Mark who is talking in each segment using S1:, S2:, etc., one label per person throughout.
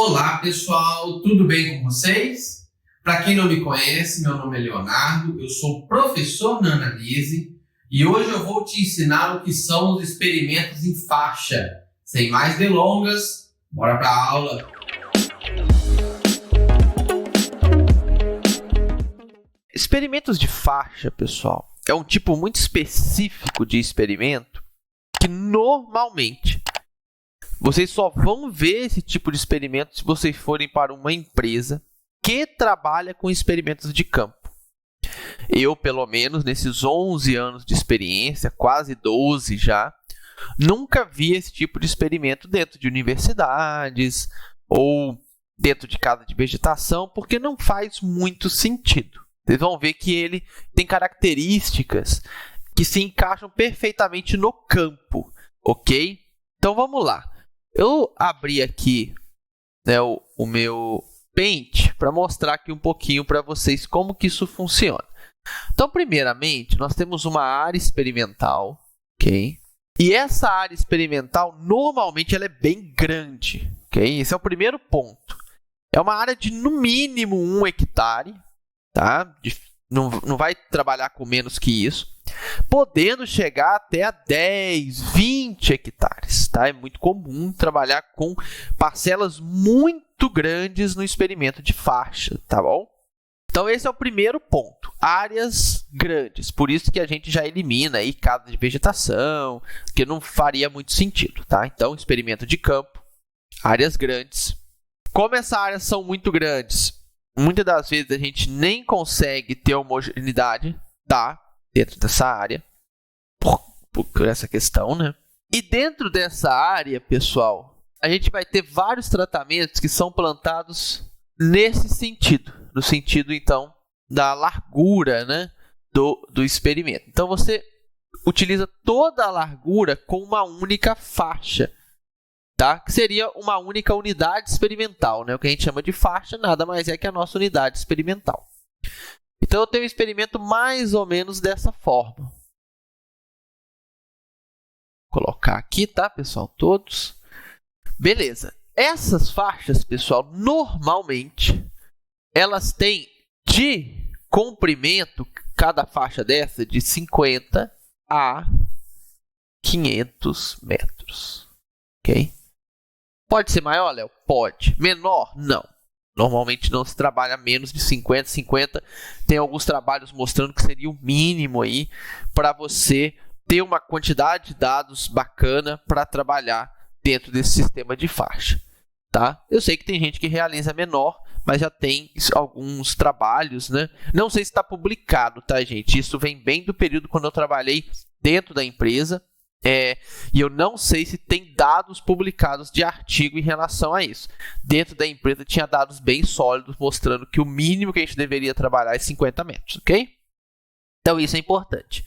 S1: Olá pessoal, tudo bem com vocês? Para quem não me conhece, meu nome é Leonardo, eu sou professor na Analise e hoje eu vou te ensinar o que são os experimentos em faixa. Sem mais delongas, bora para a aula!
S2: Experimentos de faixa, pessoal, é um tipo muito específico de experimento que normalmente vocês só vão ver esse tipo de experimento se vocês forem para uma empresa que trabalha com experimentos de campo. Eu, pelo menos, nesses 11 anos de experiência, quase 12 já, nunca vi esse tipo de experimento dentro de universidades ou dentro de casa de vegetação, porque não faz muito sentido. Vocês vão ver que ele tem características que se encaixam perfeitamente no campo, ok? Então, vamos lá. Eu abri aqui, o meu Paint para mostrar aqui um pouquinho para vocês como que isso funciona. Então, primeiramente, nós temos uma área experimental, ok? E essa área experimental, normalmente, ela é bem grande, ok? Esse é o primeiro ponto. É uma área de, no mínimo, 1 hectare, tá? Não vai trabalhar com menos que isso, podendo chegar até a 10, 20 hectares. Tá? É muito comum trabalhar com parcelas muito grandes no experimento de faixa, tá bom? Então, esse é o primeiro ponto, áreas grandes. Por isso que a gente já elimina aí casa de vegetação, que não faria muito sentido. Tá? Então, experimento de campo, áreas grandes. Como essas áreas são muito grandes, muitas das vezes a gente nem consegue ter homogeneidade, tá? Dentro dessa área, por essa questão, né? E dentro dessa área, pessoal, a gente vai ter vários tratamentos que são plantados nesse sentido, no sentido, então, da largura, né, do experimento. Então, você utiliza toda a largura com uma única faixa, tá? Que seria uma única unidade experimental, né? O que a gente chama de faixa nada mais é que a nossa unidade experimental. Então, eu tenho um experimento mais ou menos dessa forma. Vou colocar aqui, tá, pessoal? Todos. Beleza. Essas faixas, pessoal, normalmente, elas têm de comprimento, cada faixa dessa, de 50 a 500 metros. Ok? Pode ser maior, Léo? Pode. Menor? Não. Normalmente não se trabalha menos de 50. 50 tem alguns trabalhos mostrando que seria o mínimo aí para você ter uma quantidade de dados bacana para trabalhar dentro desse sistema de faixa. Tá? Eu sei que tem gente que realiza menor, mas já tem alguns trabalhos, né? Não sei se está publicado, tá, gente? Isso vem bem do período quando eu trabalhei dentro da empresa. E eu não sei se tem dados publicados de artigo em relação a isso. Dentro da empresa tinha dados bem sólidos mostrando que o mínimo que a gente deveria trabalhar é 50 metros, ok? Então isso é importante.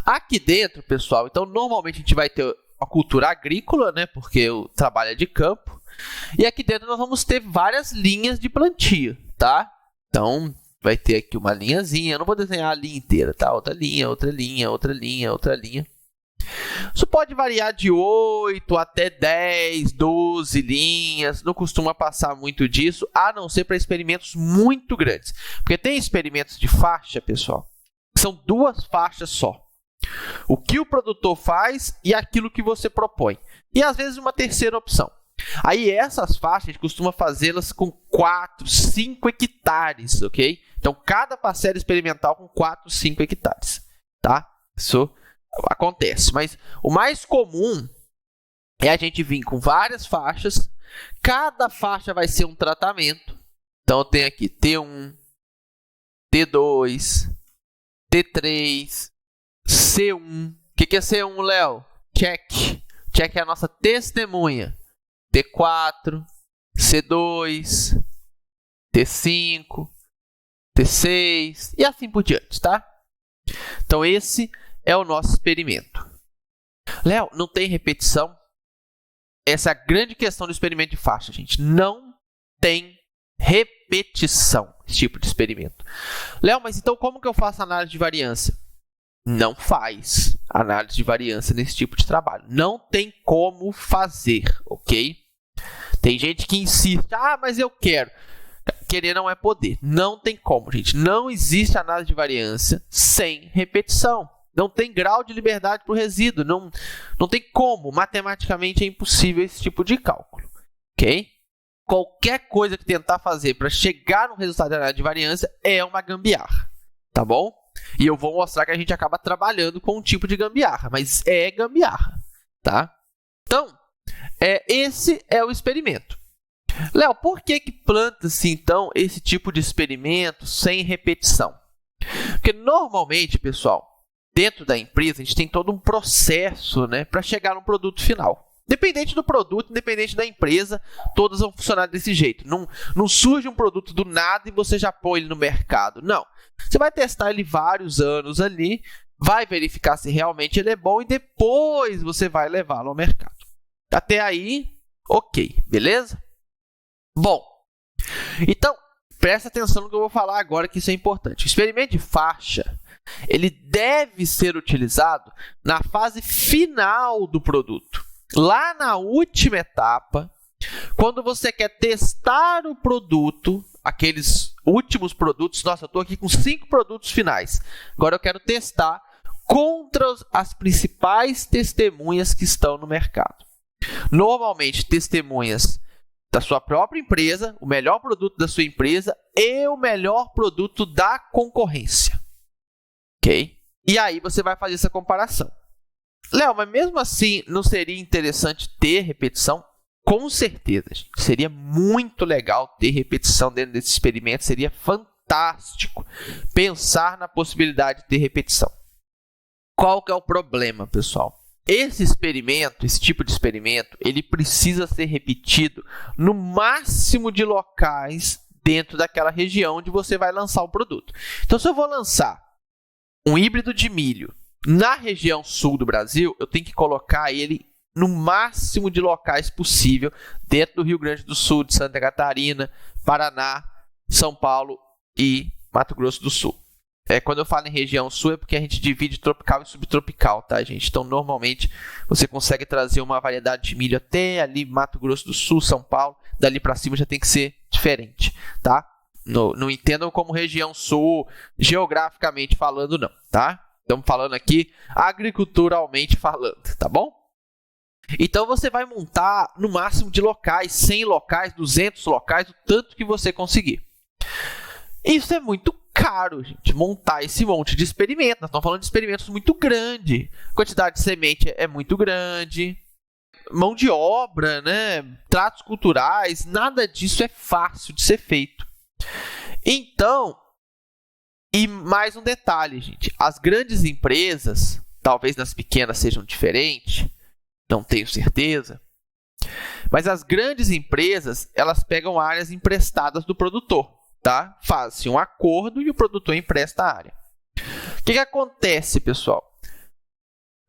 S2: Aqui dentro, pessoal, então normalmente a gente vai ter a cultura agrícola, né? Porque o trabalho é de campo. E aqui dentro nós vamos ter várias linhas de plantio, tá? Então vai ter aqui uma linhazinha, eu não vou desenhar a linha inteira, tá? Outra linha, outra linha, outra linha, outra linha. Isso pode variar de 8 até 10, 12 linhas, não costuma passar muito disso, a não ser para experimentos muito grandes. Porque tem experimentos de faixa, pessoal, que são 2 faixas só. O que o produtor faz e aquilo que você propõe. E às vezes uma terceira opção. Aí essas faixas a gente costuma fazê-las com 4, 5 hectares, ok? Então cada parcela experimental com 4, 5 hectares, tá? Isso acontece, mas o mais comum é a gente vir com várias faixas, cada faixa vai ser um tratamento. Então eu tenho aqui T1, T2, T3, C1. O que é C1, Léo? Check. Check é a nossa testemunha. T4, C2, T5, T6 e assim por diante, tá? Então esse é o nosso experimento. Léo, não tem repetição? Essa é a grande questão do experimento de faixa, gente. Não tem repetição esse tipo de experimento. Léo, mas então como que eu faço análise de variância? Não faz análise de variância nesse tipo de trabalho. Não tem como fazer, ok? Tem gente que insiste, mas eu quero. Querer não é poder. Não tem como, gente. Não existe análise de variância sem repetição. Não tem grau de liberdade para o resíduo. Não tem como. Matematicamente é impossível esse tipo de cálculo. Ok? Qualquer coisa que tentar fazer para chegar no resultado de análise de variância é uma gambiarra. Tá bom? E eu vou mostrar que a gente acaba trabalhando com um tipo de gambiarra. Mas é gambiarra. Tá? Então, esse é o experimento. Léo, por que planta-se, então, esse tipo de experimento sem repetição? Porque, normalmente, pessoal, dentro da empresa, a gente tem todo um processo, né, para chegar no produto final. Independente do produto, independente da empresa, todas vão funcionar desse jeito. Não surge um produto do nada e você já põe ele no mercado. Não. Você vai testar ele vários anos ali, vai verificar se realmente ele é bom e depois você vai levá-lo ao mercado. Até aí, ok, beleza? Bom, então, presta atenção no que eu vou falar agora, que isso é importante. O experimento de faixa, ele deve ser utilizado na fase final do produto. Lá na última etapa, quando você quer testar o produto, aqueles últimos produtos, nossa, eu estou aqui com 5 produtos finais. Agora eu quero testar contra as principais testemunhas que estão no mercado. Normalmente, testemunhas da sua própria empresa, o melhor produto da sua empresa e o melhor produto da concorrência. Ok? E aí você vai fazer essa comparação. Léo, mas mesmo assim não seria interessante ter repetição? Com certeza, gente. Seria muito legal ter repetição dentro desse experimento, seria fantástico pensar na possibilidade de ter repetição. Qual que é o problema, pessoal? Esse experimento, esse tipo de experimento, ele precisa ser repetido no máximo de locais dentro daquela região onde você vai lançar o produto. Então, se eu vou lançar um híbrido de milho na região sul do Brasil, eu tenho que colocar ele no máximo de locais possível dentro do Rio Grande do Sul, de Santa Catarina, Paraná, São Paulo e Mato Grosso do Sul. Quando eu falo em região sul é porque a gente divide tropical e subtropical, tá, gente? Então, normalmente, você consegue trazer uma variedade de milho até ali Mato Grosso do Sul, São Paulo. Dali para cima já tem que ser diferente, tá? Não entendam como região sul, geograficamente falando, não, tá? Estamos falando aqui agriculturalmente falando, tá bom? Então, você vai montar no máximo de locais, 100 locais, 200 locais, o tanto que você conseguir. Isso é muito caro, gente, montar esse monte de experimentos. Nós estamos falando de experimentos muito grandes. A quantidade de semente é muito grande. Mão de obra, né? Tratos culturais, nada disso é fácil de ser feito. Então, e mais um detalhe, gente. As grandes empresas, talvez nas pequenas sejam diferentes, não tenho certeza, mas as grandes empresas, elas pegam áreas emprestadas do produtor. Tá? Faz-se um acordo e o produtor empresta a área. O que acontece, pessoal?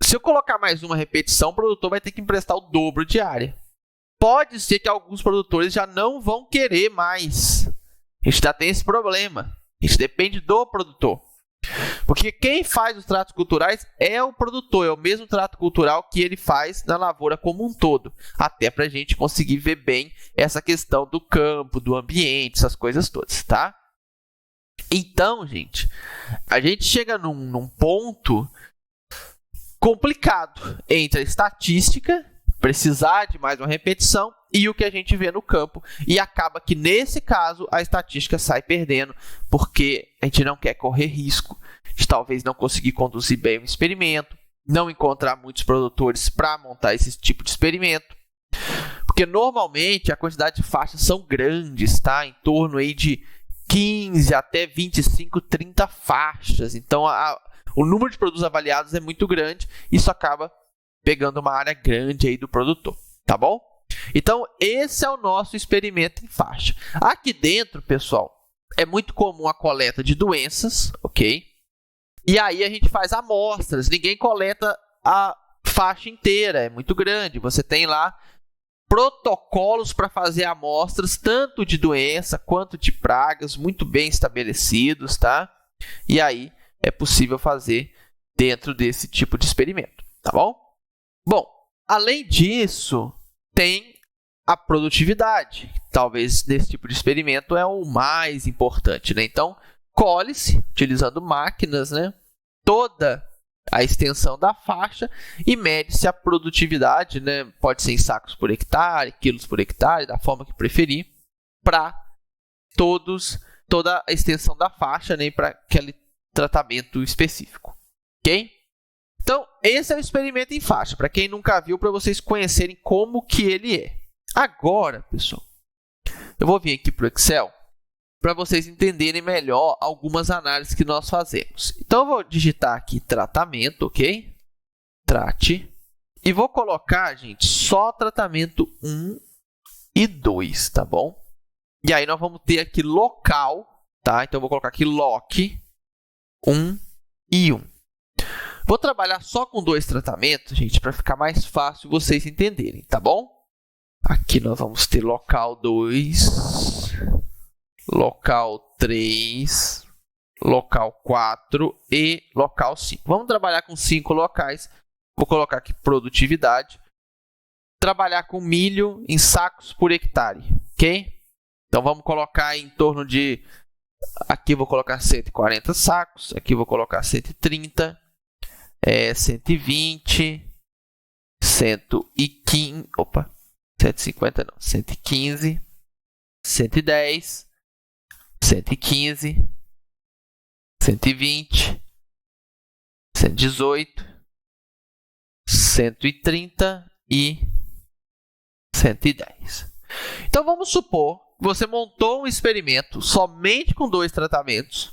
S2: Se eu colocar mais uma repetição, o produtor vai ter que emprestar o dobro de área. Pode ser que alguns produtores já não vão querer mais. A gente já tem esse problema. Isso depende do produtor. Porque quem faz os tratos culturais é o produtor, é o mesmo trato cultural que ele faz na lavoura como um todo. Até para a gente conseguir ver bem essa questão do campo, do ambiente, essas coisas todas, tá? Então, gente, a gente chega num ponto complicado entre a estatística, precisar de mais uma repetição, e o que a gente vê no campo. E acaba que, nesse caso, a estatística sai perdendo, porque a gente não quer correr risco de talvez não conseguir conduzir bem o experimento, não encontrar muitos produtores para montar esse tipo de experimento. Porque, normalmente, a quantidade de faixas são grandes, tá? Em torno aí de 15 até 25, 30 faixas. Então, o número de produtos avaliados é muito grande. Isso acaba pegando uma área grande aí do produtor, tá bom? Então, esse é o nosso experimento em faixa. Aqui dentro, pessoal, é muito comum a coleta de doenças, ok? E aí a gente faz amostras. Ninguém coleta a faixa inteira, é muito grande. Você tem lá protocolos para fazer amostras, tanto de doença quanto de pragas, muito bem estabelecidos, tá? E aí é possível fazer dentro desse tipo de experimento, tá bom? Bom, além disso, tem a produtividade. Talvez nesse tipo de experimento é o mais importante, né? Então, colhe-se, utilizando máquinas, né, toda a extensão da faixa e mede-se a produtividade, né, pode ser em sacos por hectare, quilos por hectare, da forma que preferir, para toda a extensão da faixa, né, para aquele tratamento específico. Ok? Então, esse é o experimento em faixa, para quem nunca viu, para vocês conhecerem como que ele é. Agora, pessoal, eu vou vir aqui para o Excel para vocês entenderem melhor algumas análises que nós fazemos. Então, eu vou digitar aqui tratamento, ok? Trate. E vou colocar, gente, só tratamento 1 e 2, tá bom? E aí, nós vamos ter aqui local, tá? Então, eu vou colocar aqui loc 1 e 1. Vou trabalhar só com 2 tratamentos, gente, para ficar mais fácil vocês entenderem, tá bom? Aqui nós vamos ter local 2, local 3, local 4 e local 5. Vamos trabalhar com 5 locais. Vou colocar aqui produtividade. Trabalhar com milho em sacos por hectare, ok? Então, vamos colocar em torno de... Aqui vou colocar 140 sacos, aqui vou colocar 130, 120, 115, opa, 150 não, 115, 110, 115, 120, 118, 130 e 110. Então, vamos supor que você montou um experimento somente com 2 tratamentos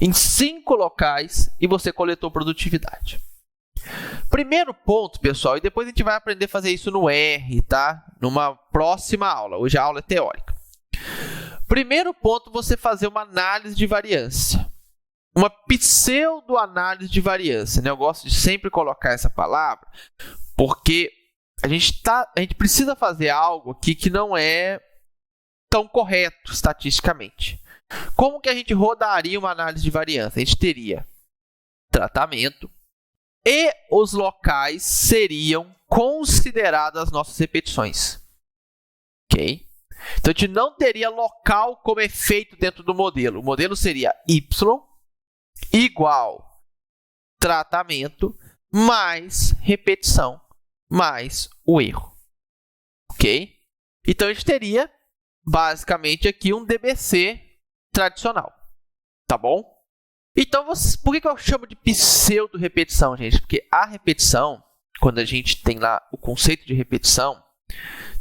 S2: em 5 locais e você coletou produtividade. Primeiro ponto, pessoal, e depois a gente vai aprender a fazer isso no R, tá? Numa próxima aula. Hoje a aula é teórica. Primeiro ponto, você fazer uma análise de variância. Uma pseudo-análise de variância, né? Eu gosto de sempre colocar essa palavra, porque a gente precisa fazer algo aqui que não é tão correto estatisticamente. Como que a gente rodaria uma análise de variância? A gente teria tratamento e os locais seriam consideradas as nossas repetições. Ok? Então, a gente não teria local como efeito dentro do modelo. O modelo seria y igual tratamento mais repetição mais o erro. Ok? Então, a gente teria basicamente aqui um DBC tradicional. Tá bom? Então, por que eu chamo de pseudo-repetição, gente? Porque a repetição, quando a gente tem lá o conceito de repetição,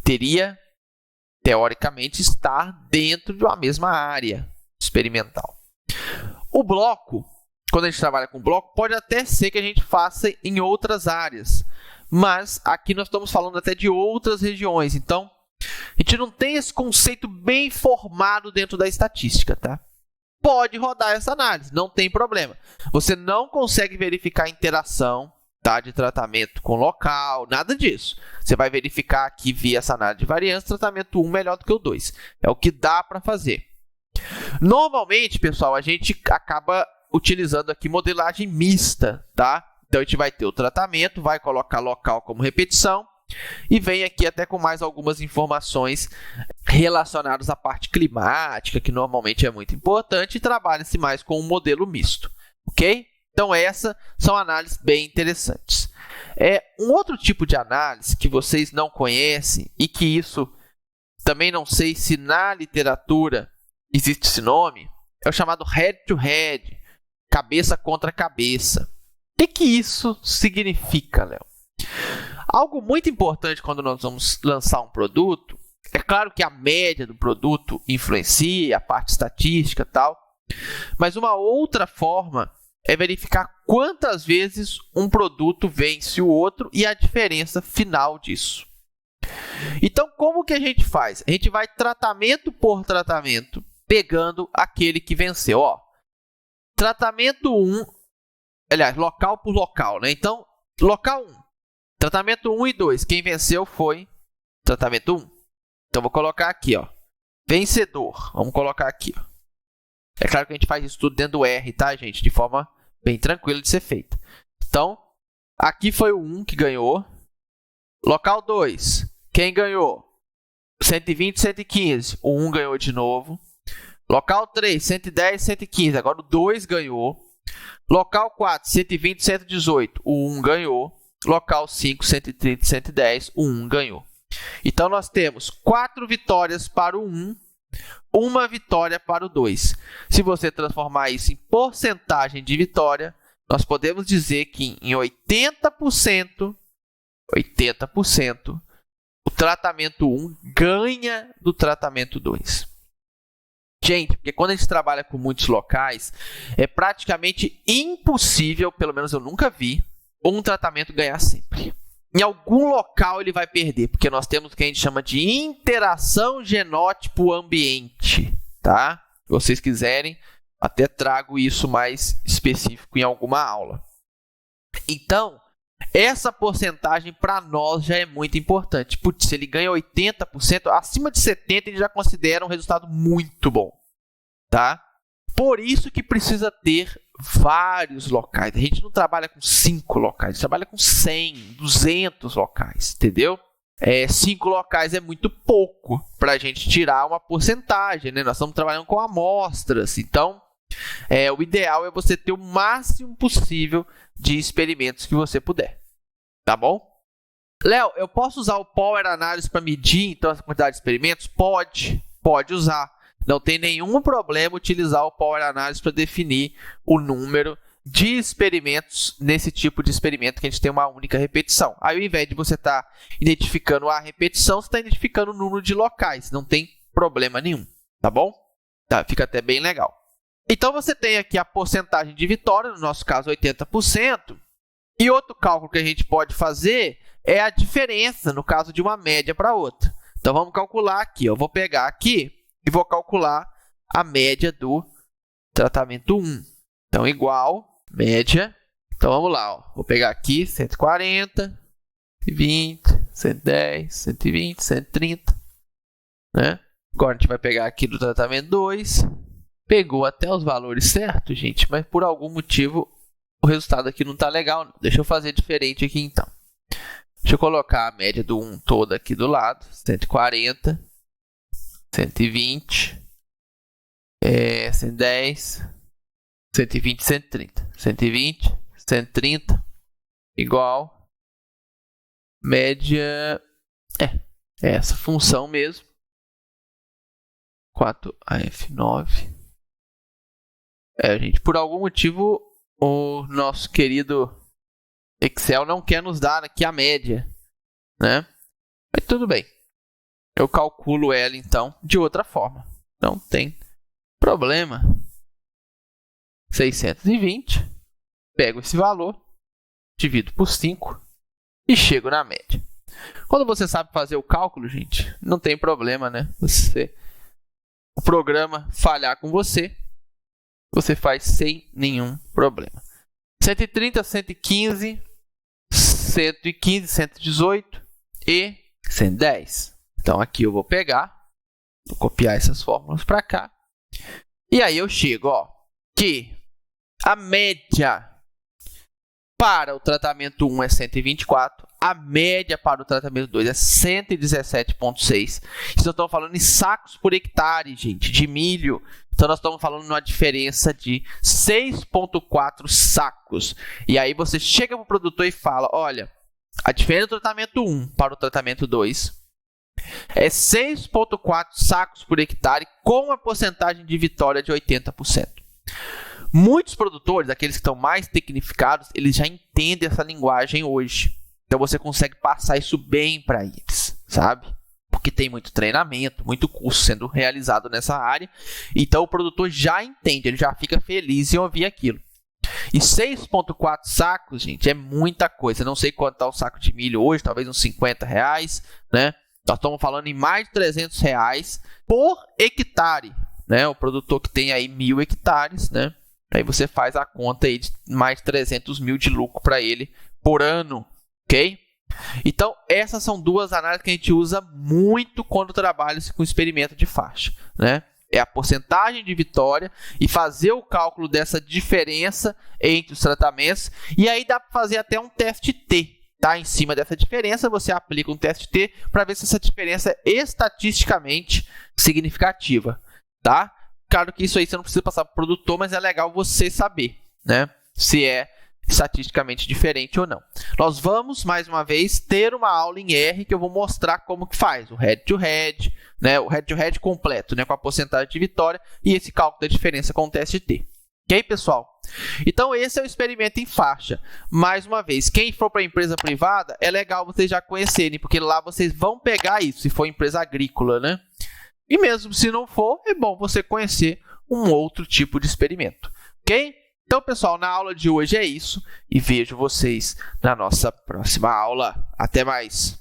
S2: teria, teoricamente, estar dentro de uma mesma área experimental. O bloco, quando a gente trabalha com bloco, pode até ser que a gente faça em outras áreas, mas aqui nós estamos falando até de outras regiões. Então, a gente não tem esse conceito bem formado dentro da estatística, tá? Pode rodar essa análise, não tem problema. Você não consegue verificar a interação, tá, de tratamento com local, nada disso. Você vai verificar aqui via essa análise de variância, tratamento 1 melhor do que o 2. É o que dá para fazer. Normalmente, pessoal, a gente acaba utilizando aqui modelagem mista, tá? Então, a gente vai ter o tratamento, vai colocar local como repetição e vem aqui até com mais algumas informações relacionadas à parte climática, que normalmente é muito importante, e trabalha-se mais com um modelo misto, ok? Então, essas são análises bem interessantes. Um outro tipo de análise que vocês não conhecem e que isso também não sei se na literatura existe esse nome, é o chamado head-to-head, cabeça contra cabeça. O que isso significa, Léo? Algo muito importante quando nós vamos lançar um produto, é claro que a média do produto influencia, a parte estatística e tal, mas uma outra forma é verificar quantas vezes um produto vence o outro e a diferença final disso. Então, como que a gente faz? A gente vai tratamento por tratamento, pegando aquele que venceu. Ó, tratamento 1, aliás, local por local, né? Então, local 1, tratamento 1 e 2, quem venceu foi tratamento 1. Então, vou colocar aqui, ó, vencedor. Vamos colocar aqui, ó. É claro que a gente faz isso tudo dentro do R, tá, gente? De forma bem tranquila de ser feita. Então, aqui foi o 1 que ganhou. Local 2, quem ganhou? 120, 115. O 1 ganhou de novo. Local 3, 110, 115. Agora o 2 ganhou. Local 4, 120, 118. O 1 ganhou. Local 5, 130, 110. O 1 ganhou. Então, nós temos 4 vitórias para o 1, 1 vitória para o 2. Se você transformar isso em porcentagem de vitória, nós podemos dizer que em 80%, o tratamento 1 ganha do tratamento 2. Gente, porque quando a gente trabalha com muitos locais, é praticamente impossível, pelo menos eu nunca vi, um tratamento ganhar sempre. Em algum local ele vai perder, porque nós temos o que a gente chama de interação genótipo-ambiente, tá? Se vocês quiserem, até trago isso mais específico em alguma aula. Então, essa porcentagem para nós já é muito importante. Putz, se ele ganha 80%, acima de 70% ele já considera um resultado muito bom, tá? Por isso que precisa ter vários locais. A gente não trabalha com 5 locais, a gente trabalha com 100, 200 locais, entendeu? 5 locais é muito pouco para a gente tirar uma porcentagem, né? Nós estamos trabalhando com amostras, então o ideal é você ter o máximo possível de experimentos que você puder, tá bom? Léo, eu posso usar o Power Analysis para medir então essa quantidade de experimentos? Pode usar. Não tem nenhum problema utilizar o Power Analysis para definir o número de experimentos nesse tipo de experimento que a gente tem uma única repetição. Aí, ao invés de você estar identificando a repetição, você está identificando o número de locais. Não tem problema nenhum, tá bom? Tá, fica até bem legal. Então, você tem aqui a porcentagem de vitória, no nosso caso 80%. E outro cálculo que a gente pode fazer é a diferença, no caso de uma média para outra. Então, vamos calcular aqui. Eu vou pegar aqui e vou calcular a média do tratamento 1. Então, igual, média. Então, vamos lá. Ó. Vou pegar aqui 140, 120, 110, 120, 130. Né? Agora, a gente vai pegar aqui do tratamento 2. Pegou até os valores certos, gente, mas por algum motivo o resultado aqui não está legal. Deixa eu fazer diferente aqui, então. Deixa eu colocar a média do 1 toda aqui do lado. 140. 120, 110, 120, 130. 120, 130, igual, média, é essa função mesmo, 4AF9. Gente, por algum motivo, o nosso querido Excel não quer nos dar aqui a média, né? Mas tudo bem. Eu calculo ela, então, de outra forma. Não tem problema. 620. Pego esse valor, divido por 5 e chego na média. Quando você sabe fazer o cálculo, gente, não tem problema, né? O programa falhar com você faz sem nenhum problema. 130, 115, 115, 118 e 110. Então, aqui eu vou pegar, vou copiar essas fórmulas para cá. E aí eu chego, que a média para o tratamento 1 é 124, a média para o tratamento 2 é 117,6. Nós estamos falando em sacos por hectare, gente, de milho. Então, nós estamos falando numa diferença de 6,4 sacos. E aí você chega para o produtor e fala, olha, a diferença do tratamento 1 para o tratamento 2 é 6,4 sacos por hectare com a porcentagem de vitória de 80%. Muitos produtores, aqueles que estão mais tecnificados, eles já entendem essa linguagem hoje. Então, você consegue passar isso bem para eles, sabe? Porque tem muito treinamento, muito curso sendo realizado nessa área. Então, o produtor já entende, ele já fica feliz em ouvir aquilo. E 6,4 sacos, gente, é muita coisa. Não sei quanto está o saco de milho hoje, talvez uns R$50, né? Nós estamos falando em mais de R$300 por hectare, né? O produtor que tem aí 1.000 hectares, né? Aí você faz a conta aí de mais de 300 mil de lucro para ele por ano, ok? Então, essas são duas análises que a gente usa muito quando trabalha com experimento de faixa, né? É a porcentagem de vitória e fazer o cálculo dessa diferença entre os tratamentos. E aí dá para fazer até um teste T. está em cima dessa diferença, você aplica um teste T para ver se essa diferença é estatisticamente significativa, tá? Claro que isso aí você não precisa passar para o produtor, mas é legal você saber, né? Se é estatisticamente diferente ou não. Nós vamos, mais uma vez, ter uma aula em R que eu vou mostrar como que faz o head-to-head, né? O head-to-head completo, né? Com a porcentagem de vitória e esse cálculo da diferença com o teste T. Ok, pessoal? Então, esse é o experimento em faixa. Mais uma vez, quem for para a empresa privada, é legal vocês já conhecerem, porque lá vocês vão pegar isso, se for empresa agrícola, né? E mesmo se não for, é bom você conhecer um outro tipo de experimento. Ok? Então, pessoal, na aula de hoje é isso e vejo vocês na nossa próxima aula. Até mais!